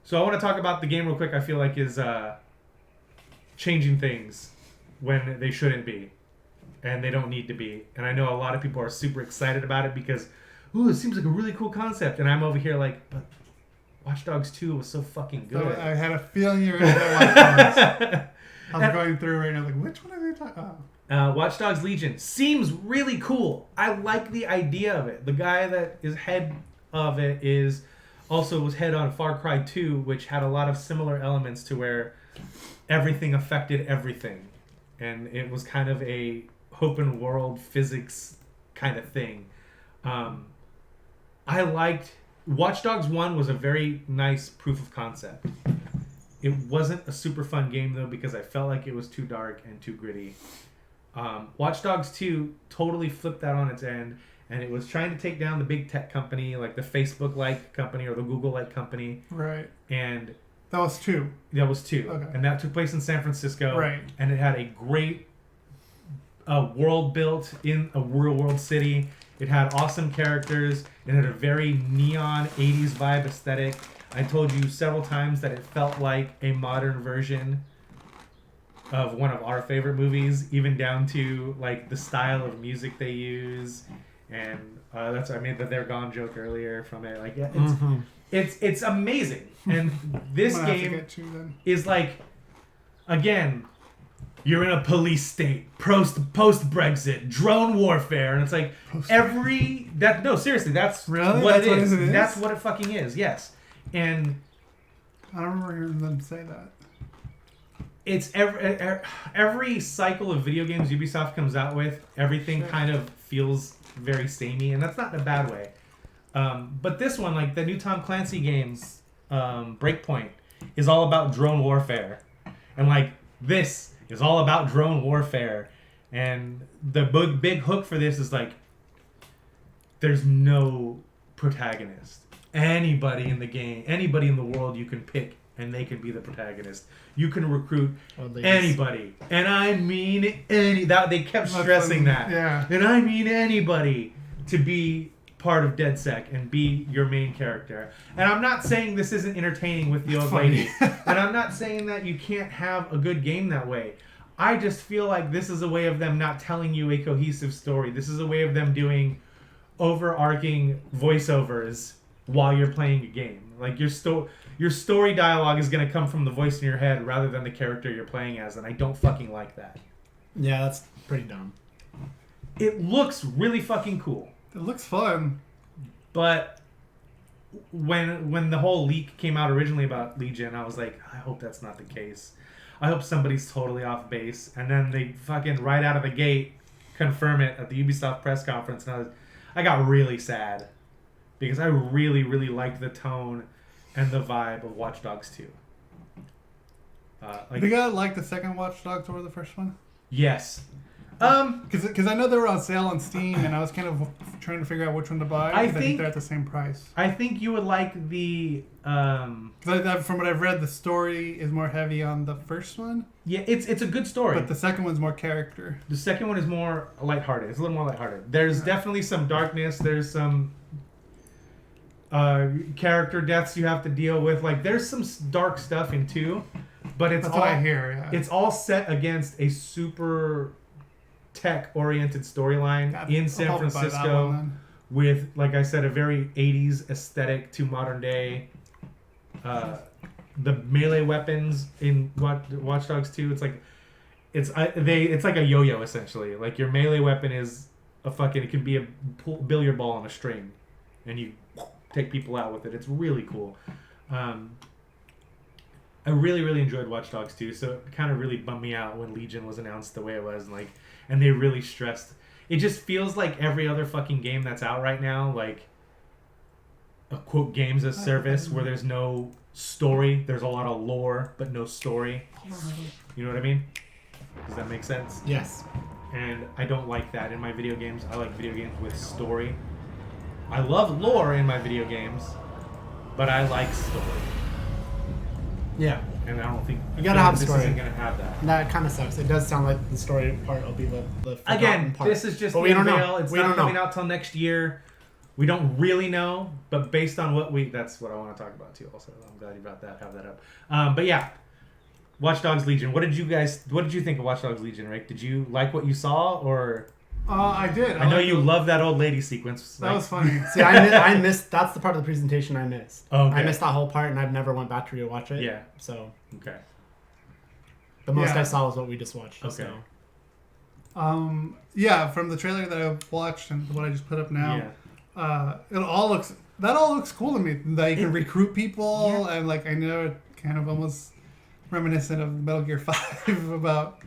So I want to talk about the game real quick. I feel like is changing things when they shouldn't be, and they don't need to be. And I know a lot of people are super excited about it because, ooh, it seems like a really cool concept. And I'm over here like, but Watch Dogs 2 was so fucking good. So I had a feeling you were going to Watch Dogs. I'm going through right now, like, which one are they talking about? Watch Dogs Legion seems really cool. I like the idea of it. The guy that is head of it was head on Far Cry 2, which had a lot of similar elements to where everything affected everything. And it was kind of a open world physics kind of thing. I liked... Watch Dogs 1 was a very nice proof of concept. It wasn't a super fun game, though, because I felt like it was too dark and too gritty. Watch Dogs 2 totally flipped that on its end, and it was trying to take down the big tech company, like the Facebook-like company or the Google-like company. Right. And... That was 2. That was 2. Okay. And that took place in San Francisco. Right. And it had a great world built in a real world city. It had awesome characters. It had a very neon 80s vibe aesthetic. I told you several times that it felt like a modern version of one of our favorite movies, even down to like the style of music they use. And that's I made the "They're Gone" joke earlier from it. Like, yeah, it's amazing. And this game is like, again, you're in a police state, post Brexit, drone warfare, and it's like seriously, that's really? what That's it what is. it is. That's what it fucking is. Yes, and I don't remember hearing them say that. It's every cycle of video games Ubisoft comes out with, everything kind of feels very samey, and that's not in a bad way. But this one, like the new Tom Clancy games, Breakpoint, is all about drone warfare, and like this is all about drone warfare, and the big hook for this is like there's no protagonist. Anybody in the game, anybody in the world you can pick, and they can be the protagonist. You can recruit anybody, and I mean they kept stressing that. Yeah. And I mean anybody to be part of DedSec and be your main character. And I'm not saying this isn't entertaining with the old lady, and I'm not saying that you can't have a good game that way. I just feel like this is a way of them not telling you a cohesive story. This is a way of them doing overarching voiceovers while you're playing a game. Like your story dialogue is going to come from the voice in your head rather than the character you're playing as, and I don't fucking like that. Yeah, that's pretty dumb. It looks really fucking cool. It looks fun. But when the whole leak came out originally about Legion, I was like, I hope that's not the case. I hope somebody's totally off base. And then they fucking right out of the gate confirm it at the Ubisoft press conference, and I got really sad. Because I really, really liked the tone and the vibe of Watch Dogs 2. Did you guys like the second Watch Dogs over the first one? Yes. Because I know they were on sale on Steam, and I was kind of trying to figure out which one to buy. I think they're at the same price. I think you would like the... Because from what I've read, the story is more heavy on the first one. Yeah, it's a good story. But the second one's more character. The second one is more lighthearted. It's a little more lighthearted. There's definitely some darkness. There's some... character deaths you have to deal with. Like, there's some dark stuff in 2, but it's That's all what I hear. Yeah. It's all set against a super tech-oriented storyline in San Francisco with, like I said, a very 80s aesthetic to modern day. The melee weapons in Watch Dogs 2, it's like a yo-yo essentially. Like, your melee weapon is it can be a billiard ball on a string, and you take people out with it. It's really cool. I really, really enjoyed Watch Dogs 2, so it kind of really bummed me out when Legion was announced the way it was, and they really stressed. It just feels like every other fucking game that's out right now, like a quote games as service where there's no story. There's a lot of lore, but no story. You know what I mean? Does that make sense? Yes. And I don't like that in my video games. I like video games with story. I love lore in my video games, but I like story. Yeah. And I don't think you gotta have this story. isn't gonna have that. That kind of sucks. It does sound like the story part will be the again part. this is just but we don't know. It's not coming out till next year. We don't really know, but based on that's what I want to talk about too. Also, I'm glad you brought that. Have that up. But yeah, Watch Dogs Legion. What did you think of Watch Dogs Legion, Rick? Did you like what you saw, or? I did. I know you love that old lady sequence. That was funny. See, I missed. That's the part of the presentation I missed. Oh, okay. I missed that whole part, and I've never went back to rewatch it. Yeah. So. Okay. The most I saw was what we just watched. Okay. So. From the trailer that I watched and what I just put up now, it all looks cool to me. That you can recruit people, and like I know it kind of almost reminiscent of Metal Gear 5 about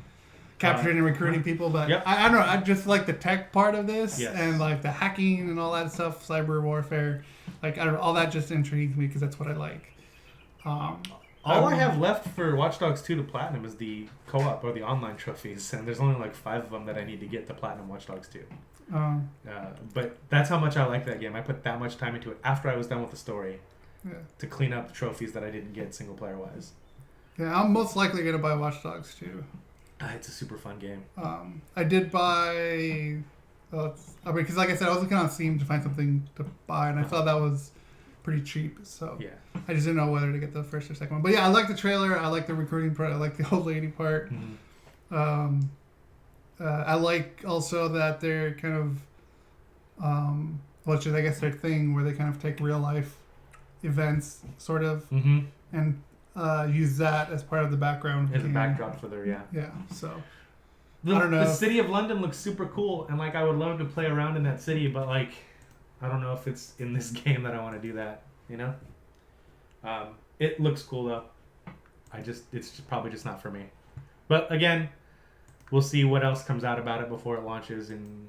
capturing and recruiting people, but I don't know. I just like the tech part of this and like the hacking and all that stuff, cyber warfare. Like I don't know, all that just intrigues me because that's what I like. All I have left for Watch Dogs 2 to Platinum is the co-op or the online trophies, and there's only like 5 of them that I need to get to Platinum Watch Dogs 2. But that's how much I like that game. I put that much time into it after I was done with the story to clean up the trophies that I didn't get single player wise. Yeah, I'm most likely going to buy Watch Dogs 2. It's a super fun game. I did buy... because like I said, I was looking on Steam to find something to buy, and I thought that was pretty cheap, so I just didn't know whether to get the first or second one. But yeah, I like the trailer, I like the recruiting part, I like the old lady part. Mm-hmm. I like also that they're kind of, which is I guess their thing, where they kind of take real life events, sort of, and use that as part of the background. As a backdrop for their, so... I don't know. The city of London looks super cool, and like I would love to play around in that city, but like I don't know if it's in this game that I want to do that. You know, it looks cool though. It's probably just not for me. But again, we'll see what else comes out about it before it launches in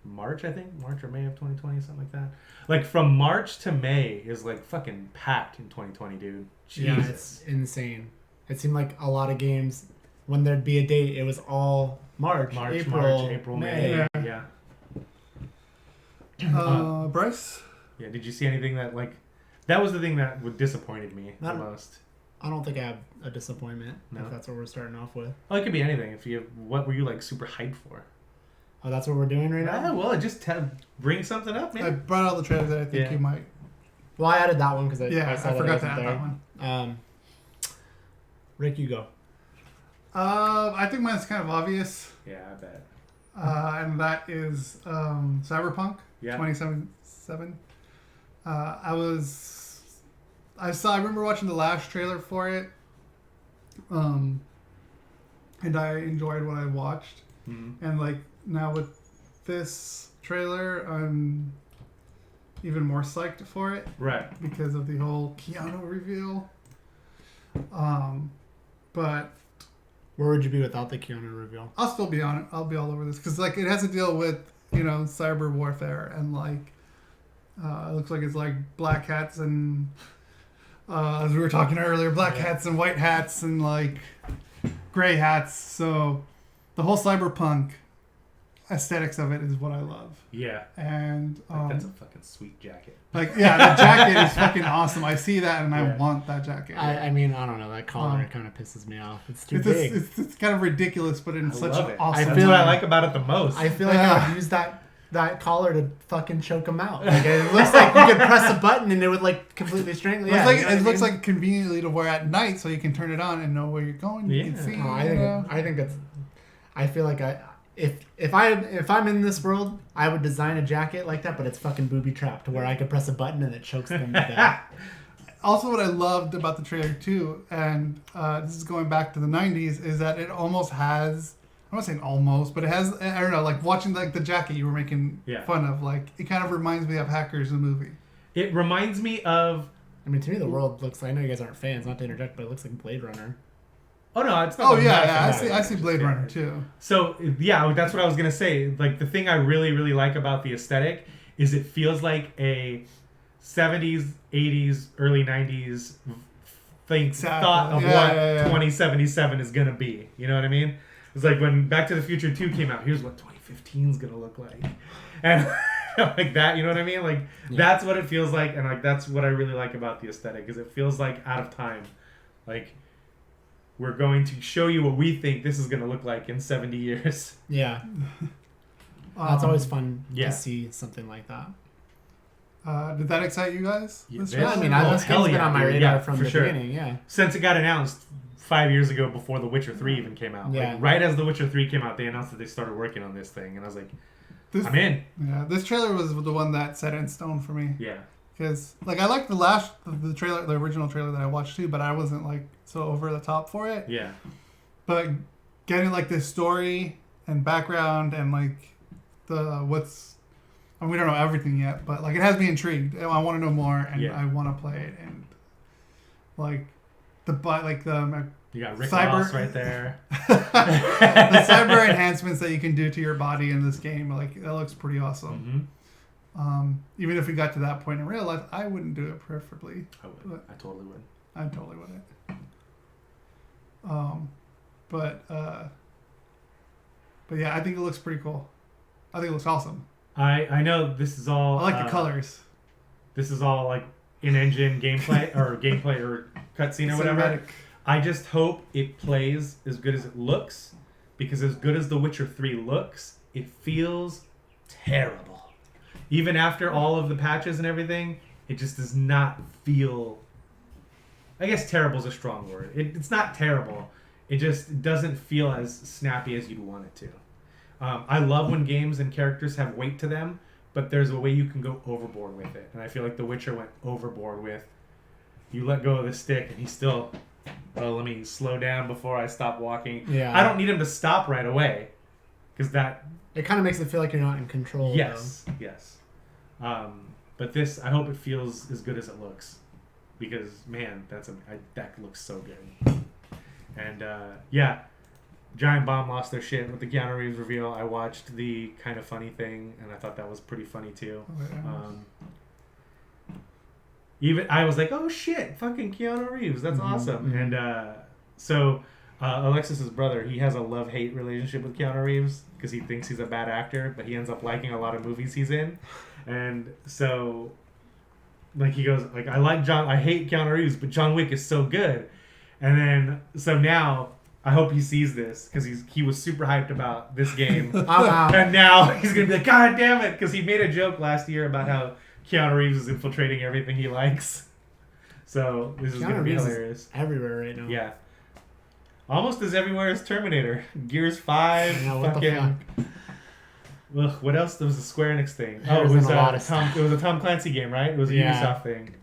March. I think March or May of 2020, something like that. Like from March to May is like fucking packed in 2020, dude. Jesus. Yeah, it's insane. It seemed like a lot of games. When there'd be a date, it was all March, April, May. Yeah. Bryce? Yeah, did you see anything that, like... That was the thing that disappointed me the most. I don't think I have a disappointment, if that's what we're starting off with. Oh, it could be anything. What were you, like, super hyped for? Oh, that's what we're doing right now? Yeah, well, just bring something up, man. I brought all the trailers that I think you might... Well, I added that one because I forgot to add that one. Rick, you go. I think mine's kind of obvious. Yeah, I bet. And that is CyberPunk 2077. I remember watching the last trailer for it, and I enjoyed what I watched. Mm-hmm. And like now with this trailer, I'm even more psyched for it. Right. Because of the whole Keanu reveal. But where would you be without the Keanu reveal? I'll still be on it. I'll be all over this because like it has to deal with cyber warfare and like it looks like it's like black hats and as we were talking earlier, black hats and white hats and like gray hats. So the whole cyberpunk aesthetics of it is what I love. Yeah. And that's a fucking sweet jacket. Like the jacket is fucking awesome. I see that and I want that jacket. I mean, I don't know, that collar kind of pisses me off. It's too big. It's kind of ridiculous, but in such an awesome. That's what I like about it the most. I feel like I would use that collar to fucking choke him out. Like it looks like you could press a button and it would like completely strangle. It looks like conveniently to wear at night, so you can turn it on and know where you're going. You can see. I think it's. I feel like If I'm in this world, I would design a jacket like that, but it's fucking booby trapped to where I could press a button and it chokes them to death. Also, what I loved about the trailer too, and this is going back to the 90s, is that it almost has. I'm not saying almost, but it has. I don't know, like watching like the jacket you were making fun of. Like it kind of reminds me of Hackers, the movie. It reminds me of. I mean, to me, the world looks. I know you guys aren't fans, not to interject, but it looks like Blade Runner. Oh no, it's not. I see Blade Runner too. So yeah, that's what I was gonna say. Like the thing I really, really like about the aesthetic is it feels like a 70s, 80s, early 90s thought of what 2077 is gonna be. You know what I mean? It's like when Back to the Future 2 came out. Here's what 2015 is gonna look like, and like that. You know what I mean? Like that's what it feels like, and like that's what I really like about the aesthetic is it feels like out of time, like. We're going to show you what we think this is going to look like in 70 years. Yeah. That's always fun to see something like that. Did that excite you guys? Yeah, This this- I mean, Oh, this hell game's been yeah, on my dude. radar Yeah, from for the sure. beginning. Yeah. Since it got announced 5 years ago before The Witcher 3 even came out. Yeah. Like, right as The Witcher 3 came out, they announced that they started working on this thing. And I was like, I'm in. Yeah, this trailer was the one that set it in stone for me. Yeah. Because, like, I liked the trailer, the original trailer that I watched too, but I wasn't, like, so over the top for it. Yeah. But getting, like, this story and background and, like, we don't know everything yet, but, like, it has me intrigued. I want to know more, and Yeah. I want to play it. And, like, You got Rick Cyber- Ross right there. the cyber enhancements that you can do to your body in this game, like, that looks pretty awesome. Mm-hmm. Even if we got to that point in real life, I wouldn't do it preferably. I would. I totally would. I totally wouldn't. But yeah, I think it looks pretty cool. I think it looks awesome. I know this is all. I like the colors. This is all like in-engine gameplay or cutscene or whatever. Cinematic. I just hope it plays as good as it looks, because as good as The Witcher 3 looks, it feels terrible. Even after all of the patches and everything, it just does not feel... I guess terrible is a strong word. It's not terrible. It just doesn't feel as snappy as you'd want it to. I love when games and characters have weight to them, but there's a way you can go overboard with it. And I feel like The Witcher went overboard with, you let go of the stick and he's still... Oh, let me slow down before I stop walking. Yeah. I don't need him to stop right away, because that... It kind of makes it feel like you're not in control. Yes, yes. But this, I hope it feels as good as it looks, because man, that looks so good. And yeah, Giant Bomb lost their shit with the Keanu Reeves reveal. I watched the Kind of Funny thing, and I thought that was pretty funny too. Even I was like, oh shit, fucking Keanu Reeves, that's awesome. Mm-hmm. And so Alexis's brother, he has a love-hate relationship with Keanu Reeves because he thinks he's a bad actor, but he ends up liking a lot of movies he's in. And so, like, he goes, like, I hate Keanu Reeves, but John Wick is so good. And then, so now, I hope he sees this, because he was super hyped about this game. And now he's going to be like, God damn it, because he made a joke last year about how Keanu Reeves is infiltrating everything he likes. So, this is going to be hilarious. Everywhere right now. Yeah. Almost as everywhere as Terminator. Gears 5. Yeah, what the fuck? Ugh, what else? There was a Square Enix thing. It was a lot of It was a Tom Clancy game, right? It was a Ubisoft thing.